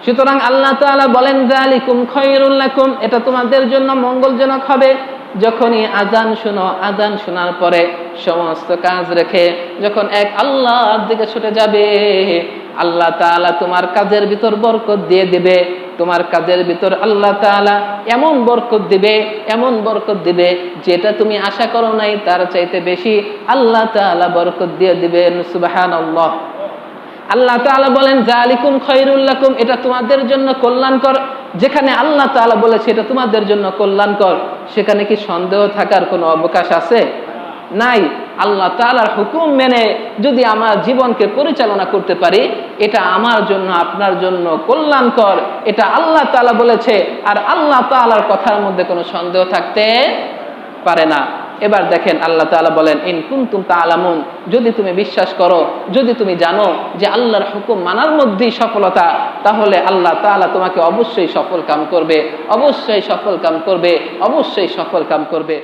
সুতরাং আল্লাহ তাআলা বলেন যালিকুম খায়রুল লাকুম, এটা তোমাদের জন্য মঙ্গলজনক হবে। যখনই আযান শুনো, আযান শোনার পরে সমস্ত কাজ রেখে যখন এক আল্লাহর দিকে ছুটে যাবে, আল্লাহ তাআলা তোমার কাজের ভিতর বরকত দিয়ে দিবে। তোমার কাজের ভিতর আল্লাহ তাআলা এমন বরকত দিবে, এমন বরকত দিবে যেটা তুমি আশা করো নাই তার চাইতে বেশি আল্লাহ তাআলা বরকত দিয়ে দিবেন। সুবহানাল্লাহ। আল্লাহ তাআলা বলেন যালিকুম খায়রুল লাকুম, এটা তোমাদের জন্য কল্যাণকর। যেখানে আল্লাহ তাআলা বলেছে এটা তোমাদের জন্য কল্যাণকর, সেখানে কি সন্দেহ থাকার কোনো অবকাশ আছে? নাই। আল্লাহ তাআলার হুকুম মেনে যদি আমার জীবনকে পরিচালনা করতে পারি, এটা আমার জন্য আপনার জন্য কল্যাণকর। এটা আল্লাহ তাআলা বলেছে, আর আল্লাহ তাআলার কথার মধ্যে কোনো সন্দেহ থাকতে পারে না। এবার দেখেন আল্লাহ তাআলা বলেন ইন কুনতুম তাআলামুন, যদি তুমি বিশ্বাস করো, যদি তুমি জানো যে আল্লাহর হুকুম মানার মধ্যেই সফলতা, তাহলে আল্লাহ তাআলা তোমাকে অবশ্যই সফল কাম করবে, অবশ্যই সফল কাম করবে, অবশ্যই সফল কাম করবে।